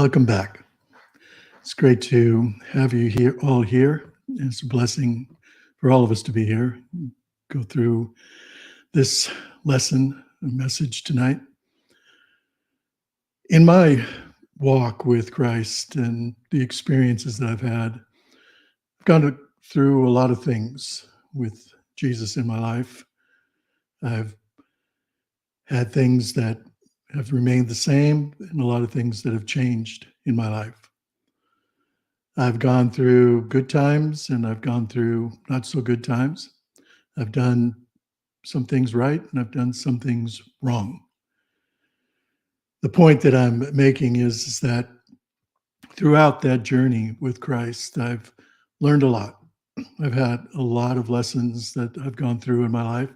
Welcome back. It's great to have you here, all here. It's a blessing for all of us to be here, go through this lesson, message tonight. In my walk with Christ and the experiences that I've had, I've gone through a lot of things with Jesus in my life. I've had things that have remained the same and a lot of things that have changed in my life. I've gone through good times and I've gone through not so good times. I've done some things right and I've done some things wrong. The point that I'm making is that throughout that journey with Christ, I've learned a lot. I've had a lot of lessons that I've gone through in my life.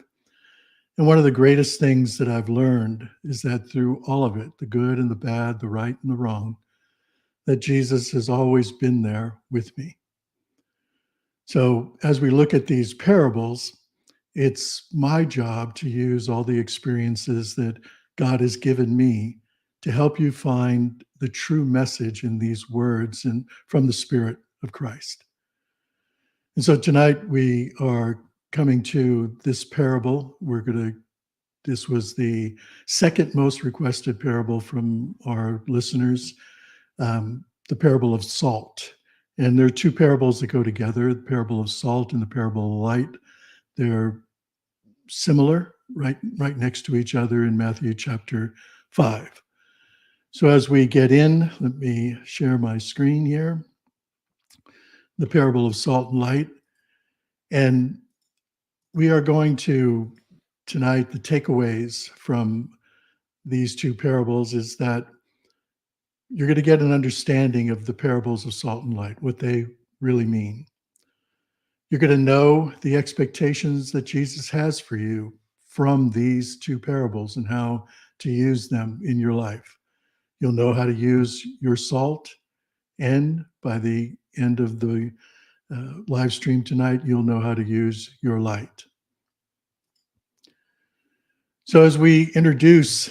And one of the greatest things that I've learned is that through all of it, the good and the bad, the right and the wrong, that Jesus has always been there with me. So as we look at these parables, it's my job to use all the experiences that God has given me to help you find the true message in these words and from the Spirit of Christ. And so tonight we are coming to this parable. This was the second most requested parable from our listeners, the parable of salt. And there are two parables that go together, the parable of salt and the parable of light. They're similar, right next to each other in Matthew chapter 5. So as we get in, let me share my screen here. The parable of salt and light. And we are going to, tonight, the takeaways from these two parables is that you're going to get an understanding of the parables of salt and light, what they really mean. You're going to know the expectations that Jesus has for you from these two parables and how to use them in your life. You'll know how to use your salt, and by the end of the live stream tonight, you'll know how to use your light. So as we introduce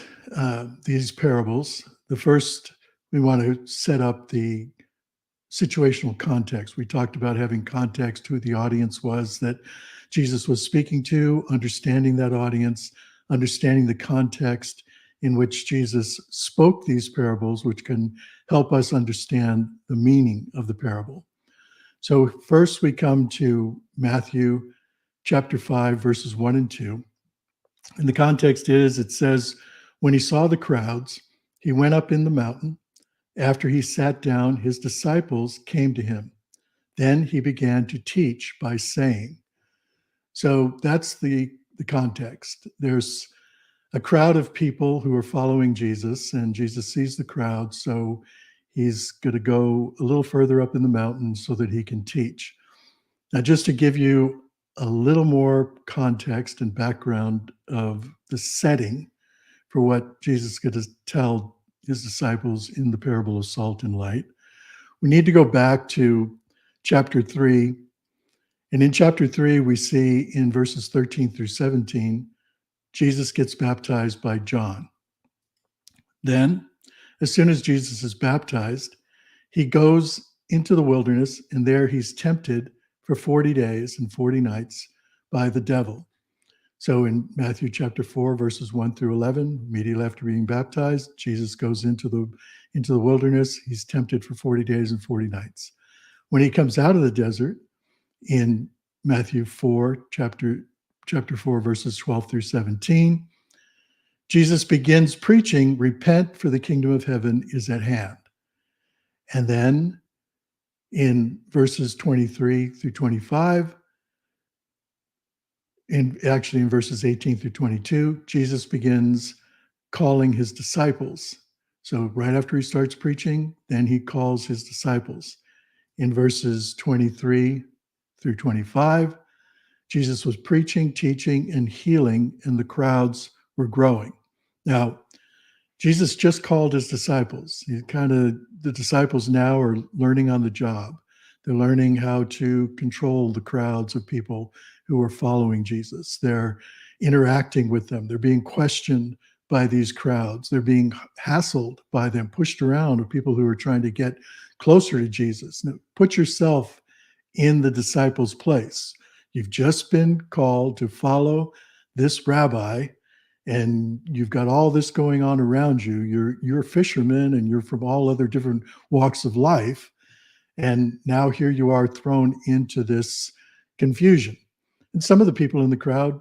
these parables, the first, we want to set up the situational context. We talked about having context, who the audience was that Jesus was speaking to, understanding that audience, understanding the context in which Jesus spoke these parables, which can help us understand the meaning of the parable. So first we come to Matthew chapter 5, verses 1 and 2. And the context is, it says, when he saw the crowds, he went up in the mountain. After he sat down, his disciples came to him. Then he began to teach by saying. So that's the context. There's a crowd of people who are following Jesus, and Jesus sees the crowd, so he's going to go a little further up in the mountain so that he can teach. Now, just to give you a little more context and background of the setting for what Jesus is going to tell his disciples in the parable of salt and light, we need to go back to chapter 3. And in chapter 3, we see in verses 13 through 17, Jesus gets baptized by John. Then, as soon as Jesus is baptized, he goes into the wilderness, and there he's tempted for 40 days and 40 nights by the devil. So in Matthew chapter 4, verses 1 through 11, immediately after being baptized, Jesus goes into the wilderness. He's tempted for 40 days and 40 nights. When he comes out of the desert, in Matthew 4, chapter 4, verses 12 through 17, Jesus begins preaching, repent, for the kingdom of heaven is at hand. And then in verses 23 through 25, in verses 18 through 22, Jesus begins calling his disciples. So right after he starts preaching, then he calls his disciples. In verses 23 through 25, Jesus was preaching, teaching, and healing, and the crowds were growing. Now, Jesus just called his disciples. The disciples now are learning on the job. They're learning how to control the crowds of people who are following Jesus. They're interacting with them. They're being questioned by these crowds. They're being hassled by them, pushed around with people who are trying to get closer to Jesus. Now, put yourself in the disciples' place. You've just been called to follow this rabbi, and you've got all this going on around you. You're fishermen, and you're from all other different walks of life. And now here you are thrown into this confusion. And some of the people in the crowd,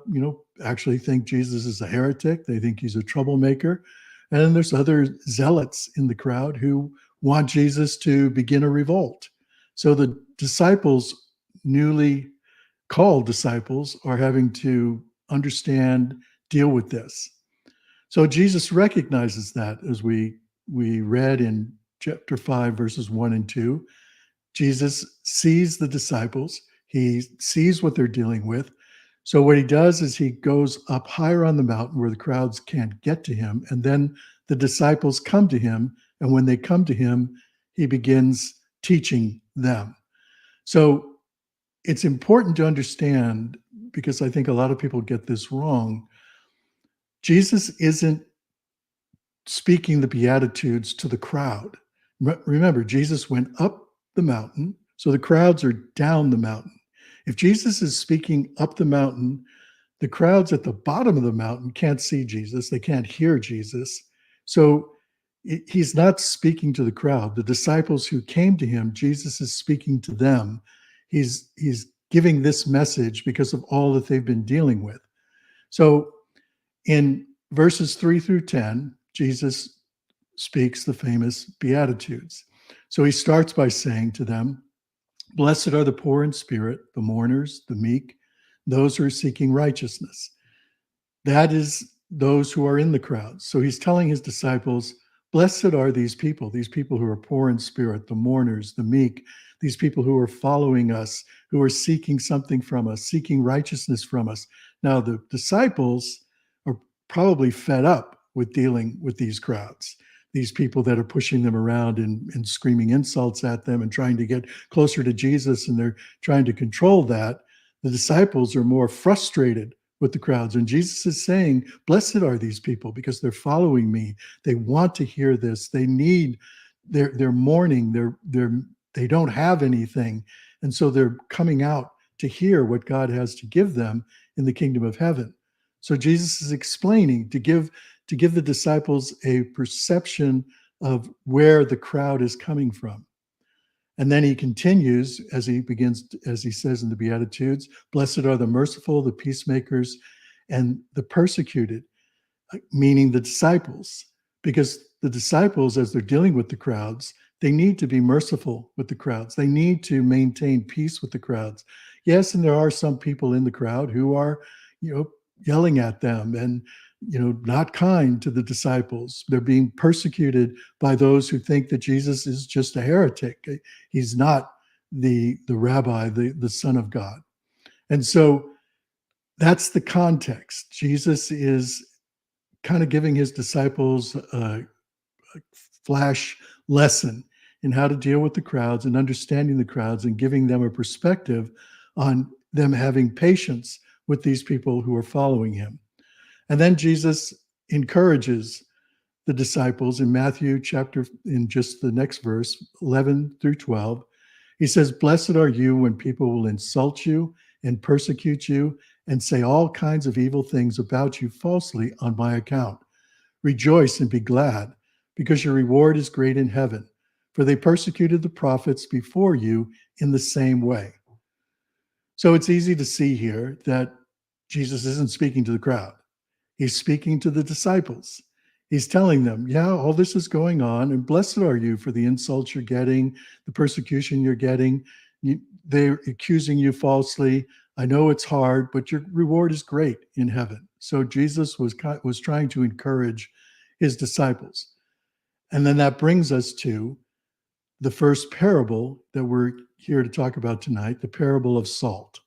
actually think Jesus is a heretic. They think he's a troublemaker. And then there's other zealots in the crowd who want Jesus to begin a revolt. So the disciples, newly called disciples, are having to understand, deal with this. So Jesus recognizes that, as we read in chapter 5, verses 1 and 2. Jesus sees the disciples. He sees what they're dealing with. So what he does is he goes up higher on the mountain where the crowds can't get to him. And then the disciples come to him. And when they come to him, he begins teaching them. So it's important to understand, because I think a lot of people get this wrong. Jesus isn't speaking the Beatitudes to the crowd. Remember, Jesus went up the mountain, so the crowds are down the mountain. If Jesus is speaking up the mountain, the crowds at the bottom of the mountain can't see Jesus. They can't hear Jesus. So he's not speaking to the crowd. The disciples who came to him, Jesus is speaking to them. He's giving this message because of all that they've been dealing with. So in verses 3 through 10, Jesus speaks the famous Beatitudes. So he starts by saying to them, "Blessed are the poor in spirit, the mourners, the meek, those who are seeking righteousness." That is those who are in the crowds. So he's telling his disciples, blessed are these people who are poor in spirit, the mourners, the meek, these people who are following us, who are seeking something from us, seeking righteousness from us. Now, the disciples are probably fed up with dealing with these crowds, these people that are pushing them around and screaming insults at them and trying to get closer to Jesus, and they're trying to control that. The disciples are more frustrated with the crowds. And Jesus is saying, blessed are these people because they're following me. They want to hear this. They need, they're mourning. They don't have anything. And so they're coming out to hear what God has to give them in the kingdom of heaven. So Jesus is explaining to give the disciples a perception of where the crowd is coming from. And then he continues as he says in the Beatitudes, blessed are the merciful, the peacemakers, and the persecuted, meaning the disciples, because the disciples, as they're dealing with the crowds, they need to be merciful with the crowds. They need to maintain peace with the crowds. Yes, and there are some people in the crowd who are, yelling at them and, not kind to the disciples. They're being persecuted by those who think that Jesus is just a heretic. He's not the rabbi, the Son of God. And so that's the context. Jesus is kind of giving his disciples a flash lesson in how to deal with the crowds and understanding the crowds and giving them a perspective on them having patience with these people who are following him. And then Jesus encourages the disciples in Matthew chapter, in just the next verse, 11 through 12. He says, blessed are you when people will insult you and persecute you and say all kinds of evil things about you falsely on my account. Rejoice and be glad, because your reward is great in heaven, for they persecuted the prophets before you in the same way. So it's easy to see here that Jesus isn't speaking to the crowd. He's speaking to the disciples. He's telling them, yeah, all this is going on, and blessed are you for the insults you're getting, the persecution you're getting. They're accusing you falsely. I know it's hard, but your reward is great in heaven. So Jesus was trying to encourage his disciples. And then that brings us to the first parable that we're here to talk about tonight, the parable of salt.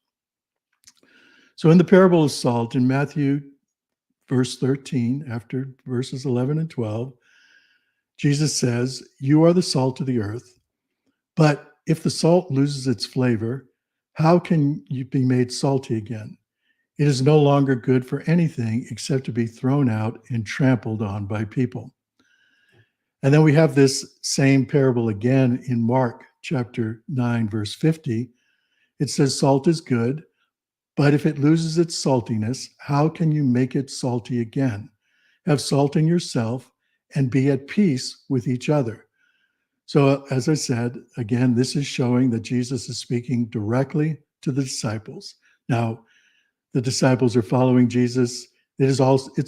So in the parable of salt in Matthew verse 13, after verses 11 and 12, Jesus says, you are the salt of the earth, but if the salt loses its flavor, how can you be made salty again? It is no longer good for anything except to be thrown out and trampled on by people. And then we have this same parable again in Mark chapter 9, verse 50. It says, salt is good, but if it loses its saltiness, how can you make it salty again? Have salt in yourself and be at peace with each other. So, as I said, again, this is showing that Jesus is speaking directly to the disciples. Now, the disciples are following Jesus. It's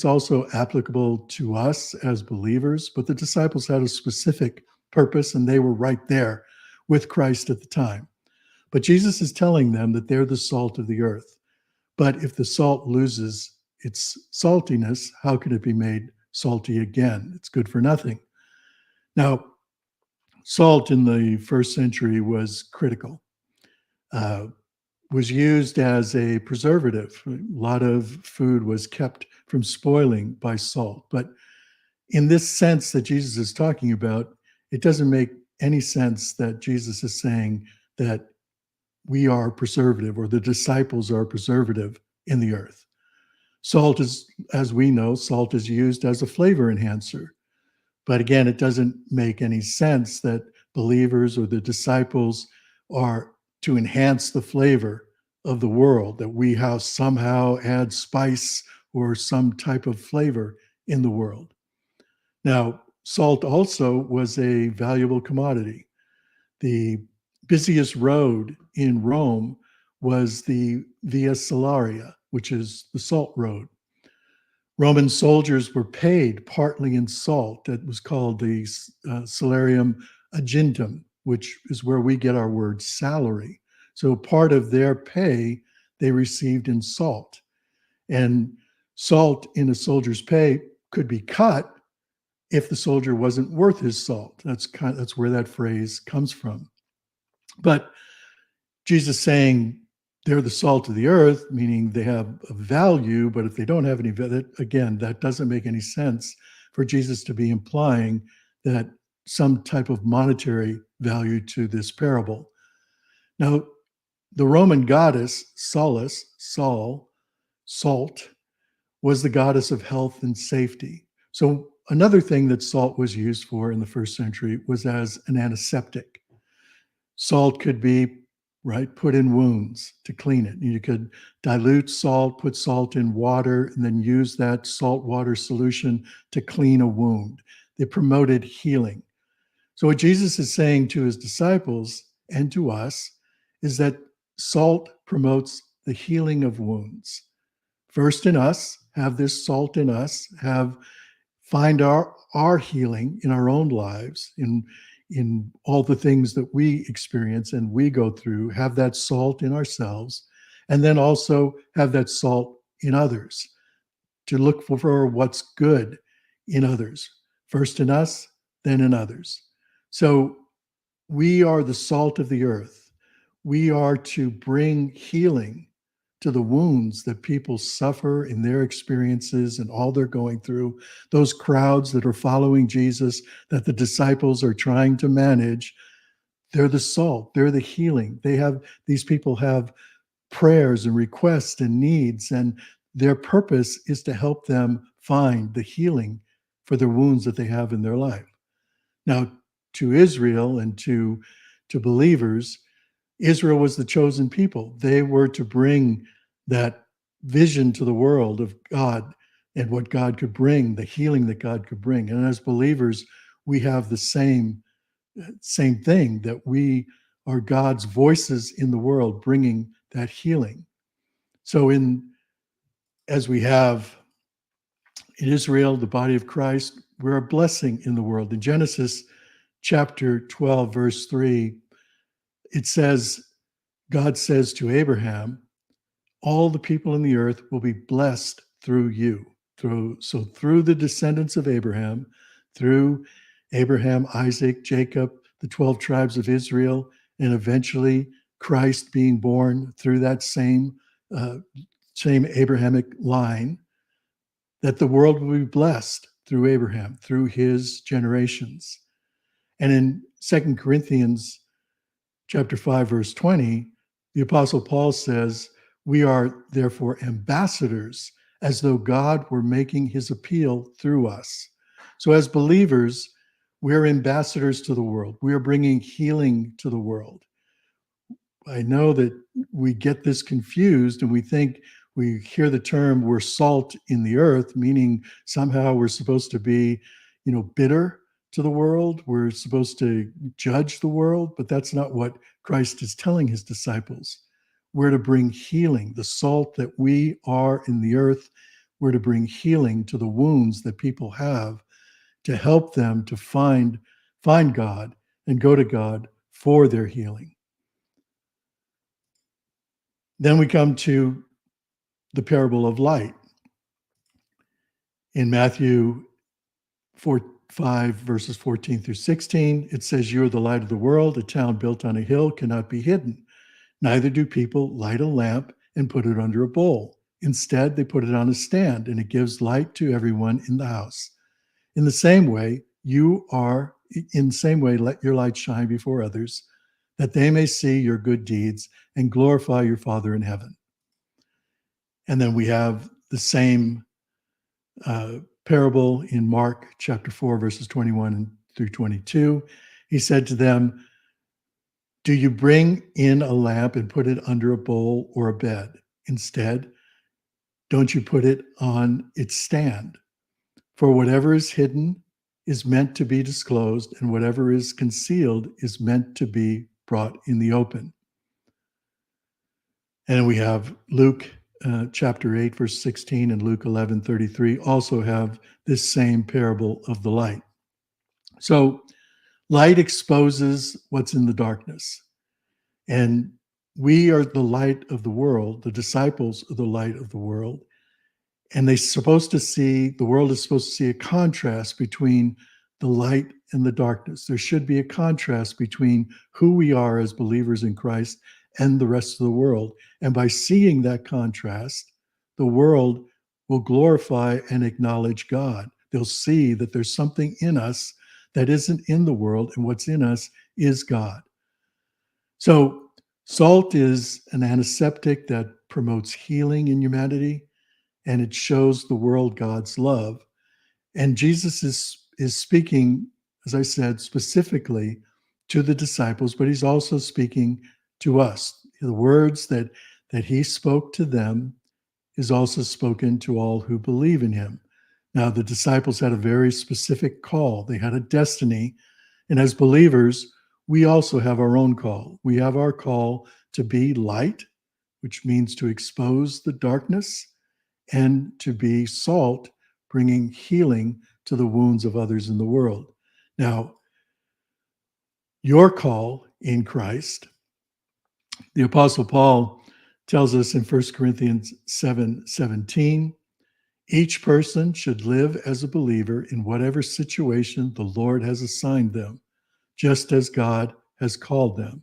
also applicable to us as believers, but the disciples had a specific purpose and they were right there with Christ at the time. But Jesus is telling them that they're the salt of the earth. But if the salt loses its saltiness, how can it be made salty again? It's good for nothing. Now, salt in the first century was critical. Was used as a preservative. A lot of food was kept from spoiling by salt. But in this sense that Jesus is talking about, it doesn't make any sense that Jesus is saying that we are preservative or the disciples are preservative in the earth. Salt is, as we know, salt is used as a flavor enhancer. But again, it doesn't make any sense that believers or the disciples are to enhance the flavor of the world, that we have somehow add spice or some type of flavor in the world. Now, salt also was a valuable commodity. The busiest road in Rome was the Via Salaria, which is the salt road. Roman soldiers were paid partly in salt. That was called the salarium agintum, which is where we get our word salary. So part of their pay they received in salt. And salt in a soldier's pay could be cut if the soldier wasn't worth his salt. That's where that phrase comes from. But Jesus saying they're the salt of the earth, meaning they have a value, but if they don't have any value, again, that doesn't make any sense for Jesus to be implying that some type of monetary value to this parable. Now, the Roman goddess Salt, was the goddess of health and safety. So another thing that salt was used for in the first century was as an antiseptic. Salt could be put in wounds to clean it. You could dilute salt, put salt in water, and then use that salt water solution to clean a wound. They promoted healing. So what Jesus is saying to his disciples and to us is that salt promotes the healing of wounds. First in us, have this salt in us, find our healing in our own lives, in all the things that we experience and we go through, have that salt in ourselves, and then also have that salt in others, to look for what's good in others, first in us, then in others. So we are the salt of the earth. We are to bring healing to the wounds that people suffer in their experiences and all they're going through. Those crowds that are following Jesus, that the disciples are trying to manage, they're the salt, they're the healing. These people have prayers and requests and needs, and their purpose is to help them find the healing for the wounds that they have in their life. Now, to Israel and to believers, Israel was the chosen people. They were to bring that vision to the world of God and what God could bring, the healing that God could bring. And as believers, we have the same thing, that we are God's voices in the world, bringing that healing. So as we have in Israel, the body of Christ, we're a blessing in the world. In Genesis chapter 12, verse 3, it says, God says to Abraham, all the people in the earth will be blessed through you. Through the descendants of Abraham, through Abraham, Isaac, Jacob, the 12 tribes of Israel, and eventually Christ being born through that same Abrahamic line, that the world will be blessed through Abraham, through his generations. And in 2 Corinthians chapter 5, verse 20, the Apostle Paul says, We are therefore ambassadors, as though God were making his appeal through us. So as believers, we're ambassadors to the world. We are bringing healing to the world. I know that we get this confused and we think we hear the term we're salt in the earth, meaning somehow we're supposed to be, bitter to the world. We're supposed to judge the world, but that's not what Christ is telling his disciples. We're to bring healing, the salt that we are in the earth. We're to bring healing to the wounds that people have, to help them to find God and go to God for their healing. Then we come to the parable of light. In Matthew 5, verses 14 through 16, it says, "You are the light of the world. A town built on a hill cannot be hidden. Neither do people light a lamp and put it under a bowl. Instead, they put it on a stand, and it gives light to everyone in the house. In the same way, let your light shine before others, that they may see your good deeds and glorify your Father in heaven." And then we have the same parable in Mark chapter 4, verses 21 through 22. He said to them, "Do you bring in a lamp and put it under a bowl or a bed? Instead, don't you put it on its stand? For whatever is hidden is meant to be disclosed, and whatever is concealed is meant to be brought in the open." And we have Luke chapter 8, verse 16, and Luke 11:33 also have this same parable of the light. So light exposes what's in the darkness. And we are the light of the world. The disciples are the light of the world. And the world is supposed to see a contrast between the light and the darkness. There should be a contrast between who we are as believers in Christ and the rest of the world. And by seeing that contrast, the world will glorify and acknowledge God. They'll see that there's something in us that isn't in the world, and what's in us is God. So, salt is an antiseptic that promotes healing in humanity, and it shows the world God's love. And Jesus is speaking, as I said, specifically to the disciples, but he's also speaking to us. The words that he spoke to them is also spoken to all who believe in him. Now, the disciples had a very specific call. They had a destiny. And as believers, we also have our own call. We have our call to be light, which means to expose the darkness, and to be salt, bringing healing to the wounds of others in the world. Now, your call in Christ, the Apostle Paul tells us in 1 Corinthians 7:17, each person should live as a believer in whatever situation the Lord has assigned them, just as God has called them.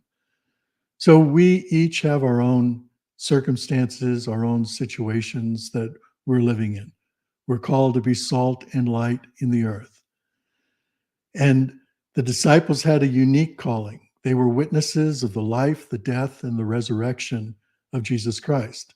So we each have our own circumstances, our own situations that we're living in. We're called to be salt and light in the earth. And the disciples had a unique calling. They were witnesses of the life, the death, and the resurrection of Jesus Christ.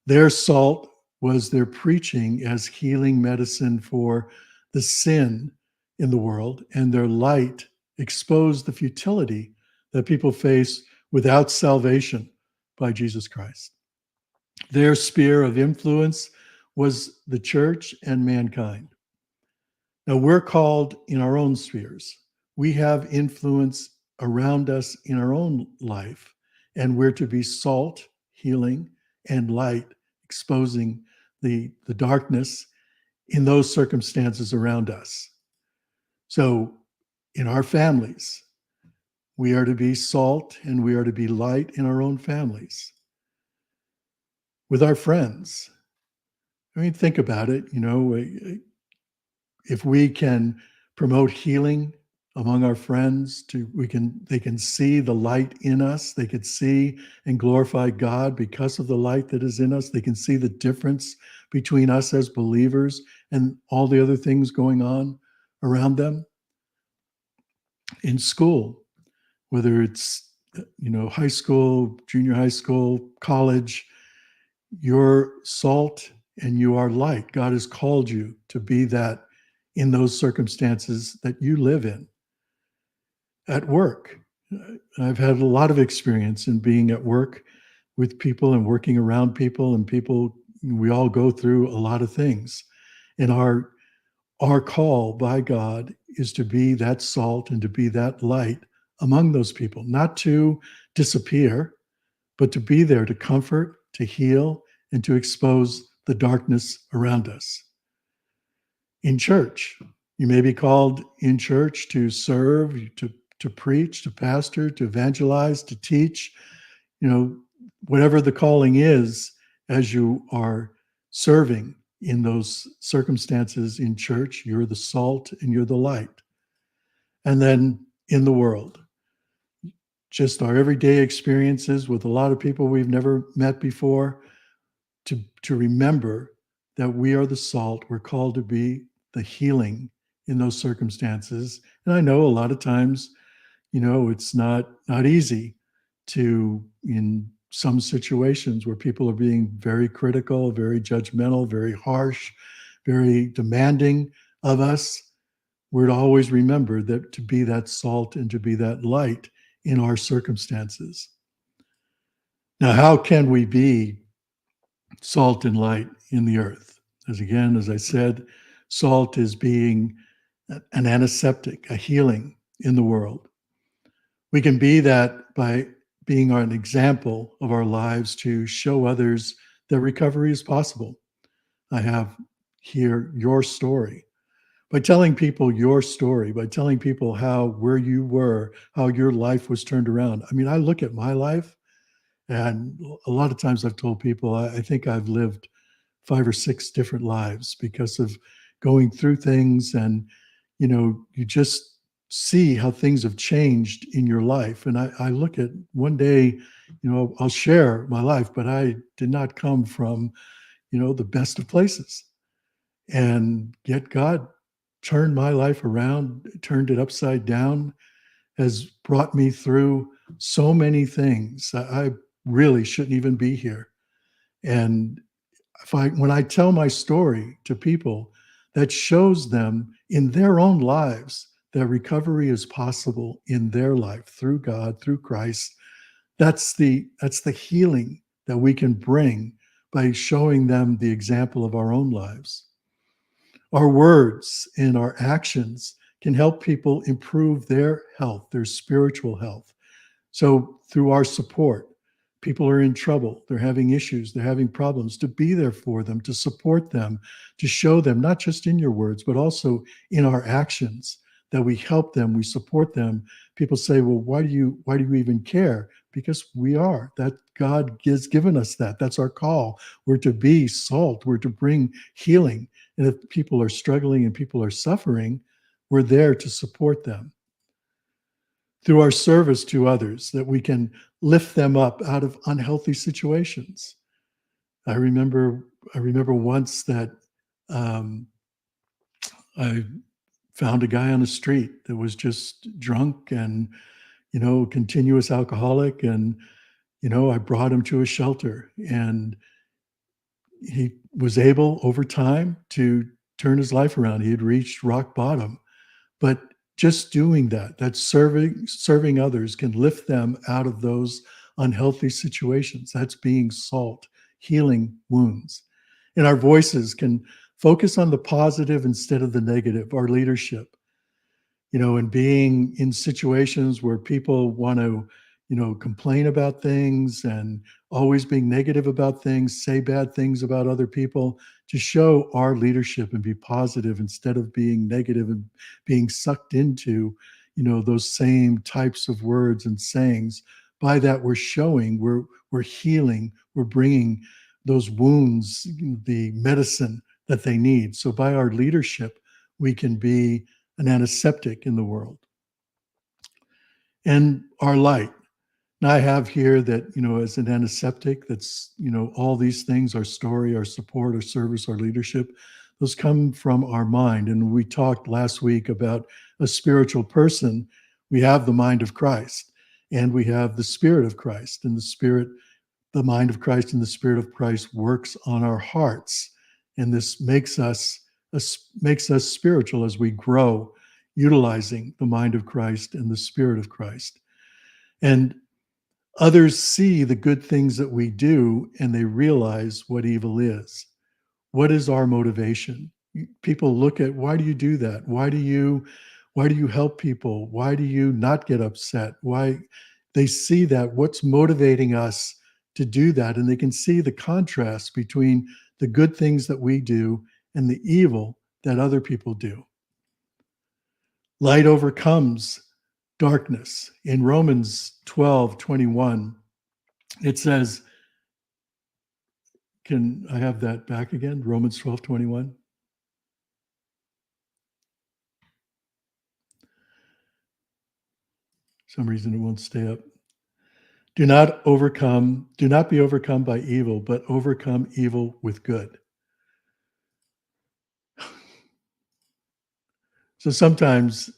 Their salt was their preaching as healing medicine for the sin in the world, and their light exposed the futility that people face without salvation by Jesus Christ. Their sphere of influence was the church and mankind. Now, we're called in our own spheres. We have influence around us in our own life, and we're to be salt, healing, and light, exposing the darkness in those circumstances around us. So, in our families, we are to be salt and we are to be light in our own families. With our friends, I mean, think about it, if we can promote healing among our friends, they can see the light in us. They could see and glorify God because of the light that is in us. They can see the difference between us as believers and all the other things going on around them. In school, whether it's high school, junior high school, college, You're salt and you are light. God has called you to be that in those circumstances that you live in. At work, I've had a lot of experience in being at work with people and working around people, and people, we all go through a lot of things. And our call by God is to be that salt and to be that light among those people, not to disappear, but to be there to comfort, to heal, and to expose the darkness around us. In church, you may be called in church to serve, to preach, to pastor, to evangelize, to teach, whatever the calling is as you are serving in those circumstances in church, you're the salt and you're the light. And then in the world, just our everyday experiences with a lot of people we've never met before, to remember that we are the salt. We're called to be the healing in those circumstances. And I know a lot of times, it's not easy to, in some situations where people are being very critical, very judgmental, very harsh, very demanding of us, we're to always remember that to be that salt and to be that light in our circumstances. Now, how can we be salt and light in the earth? As I said, salt is being an antiseptic, a healing in the world. We can be that by being an example of our lives to show others that recovery is possible. I have here your story. By telling people your story, by telling people where you were, how your life was turned around. I mean, I look at my life, and a lot of times I've told people, I think I've lived 5 or 6 different lives because of going through things. And you just see how things have changed in your life. And I look at one day, I'll share my life, but I did not come from the best of places. And yet God turned my life around, turned it upside down, has brought me through so many things. I really shouldn't even be here. And when I tell my story to people, that shows them in their own lives that recovery is possible in their life through God, through Christ. That's the healing that we can bring by showing them the example of our own lives. Our words and our actions can help people improve their health, their spiritual health. So through our support, people are in trouble, they're having issues, they're having problems, to be there for them, to support them, to show them, not just in your words, but also in our actions, that we help them, we support them. People say, well, why do you even care? Because we are, that God has given us that. That's our call. We're to be salt, we're to bring healing. And if people are struggling and people are suffering, we're there to support them. Through our service to others, that we can lift them up out of unhealthy situations. I remember once that I found a guy on the street that was just drunk and, continuous alcoholic. And, I brought him to a shelter, and he was able over time to turn his life around. He had reached rock bottom. But just doing that serving others can lift them out of those unhealthy situations. That's being salt, healing wounds. And our voices can focus on the positive instead of the negative, our leadership, and being in situations where people want to, complain about things and always being negative about things, say bad things about other people, to show our leadership and be positive instead of being negative and being sucked into, those same types of words and sayings. By that, we're showing, we're healing, we're bringing those wounds the medicine that they need. So by our leadership, we can be an antiseptic in the world. And our light. Now I have here that, as an antiseptic, that's, all these things, our story, our support, our service, our leadership, those come from our mind. And we talked last week about a spiritual person. We have the mind of Christ and we have the Spirit of Christ, and the Spirit the mind of Christ and the Spirit of Christ works on our hearts. And this makes us spiritual as we grow, utilizing the mind of Christ and the Spirit of Christ. And others see the good things that we do and they realize what evil is. What is our motivation? People look at, why do you do that? Why do you help people? Why do you not get upset? Why? They see that, what's motivating us to do that, and they can see the contrast between the good things that we do and the evil that other people do. Light overcomes darkness. In Romans 12:21, it says, can I have that back again? Romans 12:21. Some reason it won't stay up. Do not be overcome by evil, but overcome evil with good. So sometimes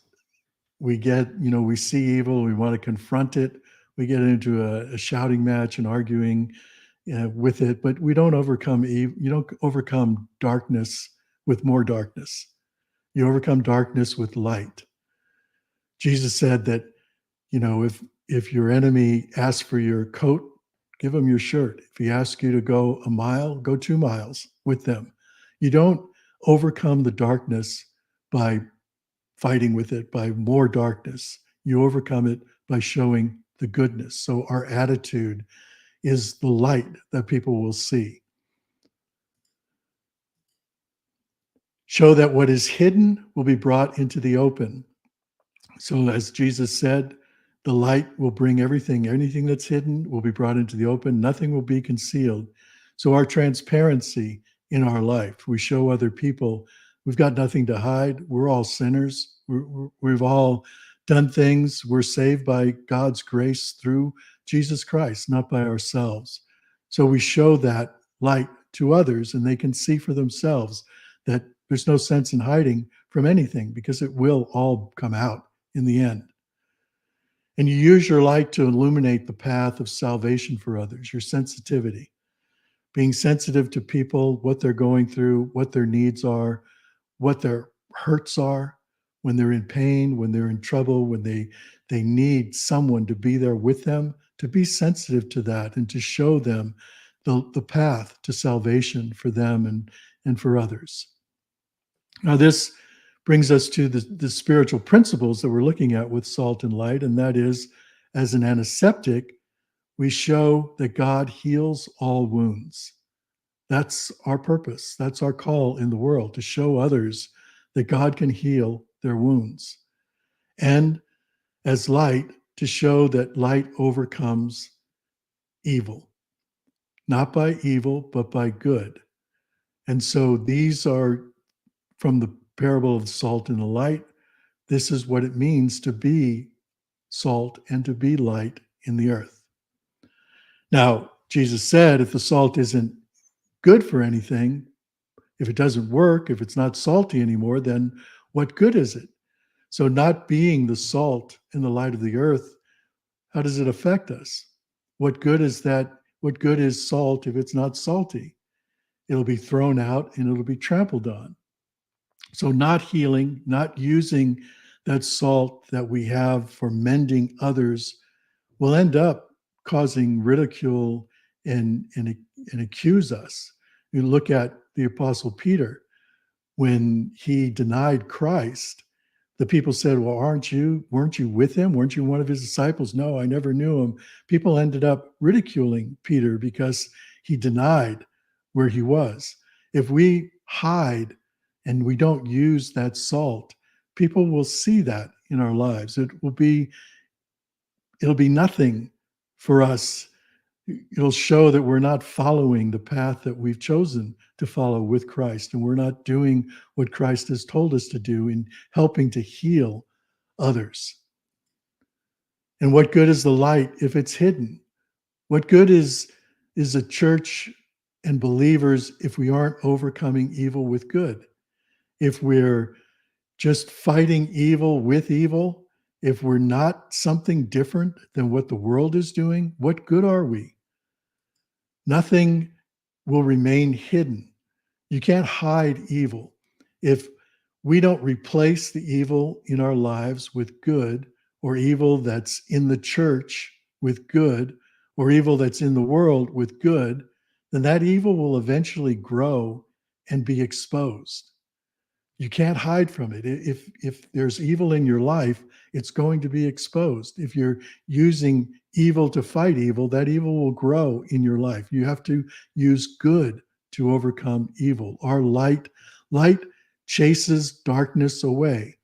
we see evil, we want to confront it, we get into a shouting match and arguing with it, but we don't overcome evil. You don't overcome darkness with more darkness. You overcome darkness with light. Jesus said that, if your enemy asks for your coat, give him your shirt. If he asks you to go a mile, go 2 miles with them. You don't overcome the darkness by fighting with it, by more darkness. You overcome it by showing the goodness. So our attitude is the light that people will see. Show that what is hidden will be brought into the open. So as Jesus said, the light will bring anything that's hidden will be brought into the open. Nothing will be concealed. So our transparency in our life, we show other people we've got nothing to hide. We're all sinners. We've all done things. We're saved by God's grace through Jesus Christ, not by ourselves. So we show that light to others, and they can see for themselves that there's no sense in hiding from anything, because it will all come out in the end. And you use your light to illuminate the path of salvation for others, your sensitivity, being sensitive to people, what they're going through, what their needs are, what their hurts are, when they're in pain, when they're in trouble, when they need someone to be there with them, to be sensitive to that and to show them the path to salvation for them and for others. Now, this brings us to the spiritual principles that we're looking at with salt and light, and that is, as an antiseptic, we show that God heals all wounds. That's our purpose. That's our call in the world, to show others that God can heal their wounds. And as light, to show that light overcomes evil, not by evil, but by good. And so these are from the parable of the salt and the light. This is what it means to be salt and to be light in the earth. Now, Jesus said, if the salt isn't good for anything, if it doesn't work, if it's not salty anymore, then what good is it? So not being the salt and the light of the earth, how does it affect us? What good is that? What good is salt if it's not salty? It'll be thrown out and it'll be trampled on. So not healing, not using that salt that we have for mending others will end up causing ridicule and accuse us. You look at the Apostle Peter, when he denied Christ, the people said, well, weren't you with him? Weren't you one of his disciples? No, I never knew him. People ended up ridiculing Peter because he denied where he was. If we hide and we don't use that salt, people will see that in our lives. It'll be nothing for us. It'll show that we're not following the path that we've chosen to follow with Christ, and we're not doing what Christ has told us to do in helping to heal others. And what good is the light if it's hidden? What good is a church and believers if we aren't overcoming evil with good? If we're just fighting evil with evil, if we're not something different than what the world is doing, what good are we? Nothing will remain hidden. You can't hide evil. If we don't replace the evil in our lives with good, or evil that's in the church with good, or evil that's in the world with good, then that evil will eventually grow and be exposed. You can't hide from it. If there's evil in your life, it's going to be exposed. If you're using evil to fight evil, that evil will grow in your life. You have to use good to overcome evil. Our light chases darkness away.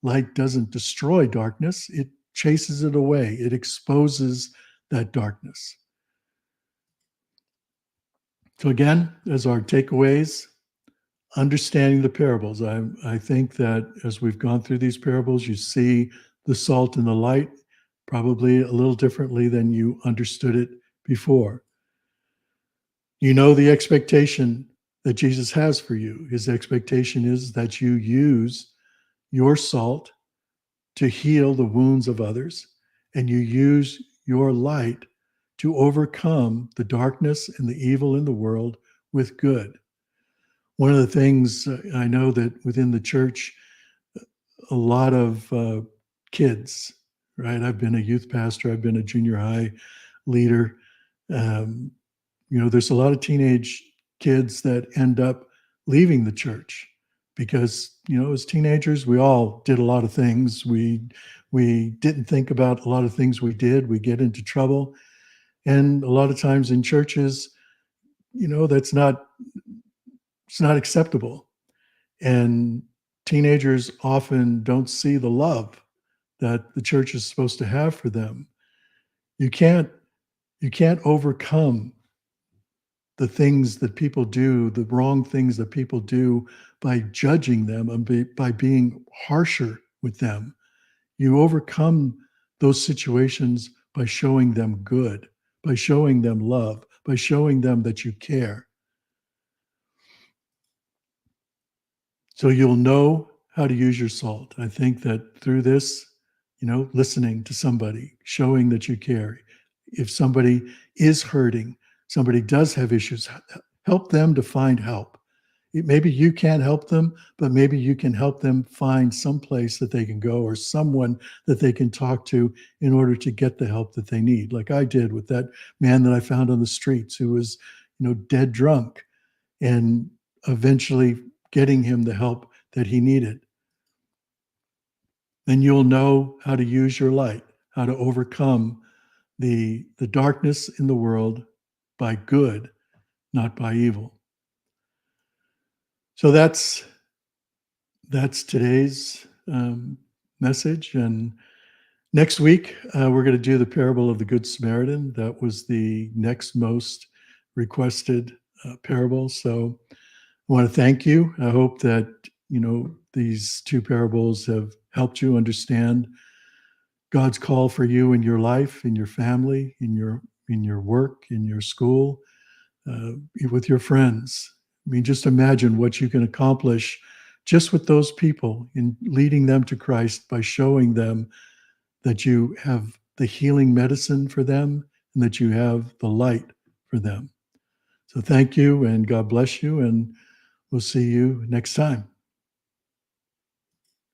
Light doesn't destroy darkness, it chases it away. It exposes that darkness. So again, as our takeaways, understanding the parables. I think that as we've gone through these parables, you see the salt and the light probably a little differently than you understood it before. You know the expectation that Jesus has for you. His expectation is that you use your salt to heal the wounds of others, and you use your light to overcome the darkness and the evil in the world with good. One of the things I know that within the church, a lot of kids, right? I've been a youth pastor, I've been a junior high leader. Um, there's a lot of teenage kids that end up leaving the church because, as teenagers, we all did a lot of things. We didn't think about a lot of things we did. We get into trouble. And a lot of times in churches, that's not, it's not acceptable. And teenagers often don't see the love that the church is supposed to have for them. You can't overcome the things that people do, the wrong things that people do, by judging them and by being harsher with them. You overcome those situations by showing them good, by showing them love, by showing them that you care. So you'll know how to use your salt. I think that through this, listening to somebody, showing that you care. If somebody is hurting, somebody does have issues, help them to find help. Maybe you can't help them, but maybe you can help them find some place that they can go or someone that they can talk to in order to get the help that they need. Like I did with that man that I found on the streets who was, dead drunk, and eventually getting him the help that he needed. Then you'll know how to use your light, how to overcome the darkness in the world by good, not by evil. So that's today's message. And next week, we're going to do the parable of the Good Samaritan. That was the next most requested parable. So I want to thank you. I hope that, these two parables have helped you understand God's call for you in your life, in your family, in your work, in your school, with your friends. I mean, just imagine what you can accomplish just with those people in leading them to Christ by showing them that you have the healing medicine for them and that you have the light for them. So thank you and God bless you, and we'll see you next time.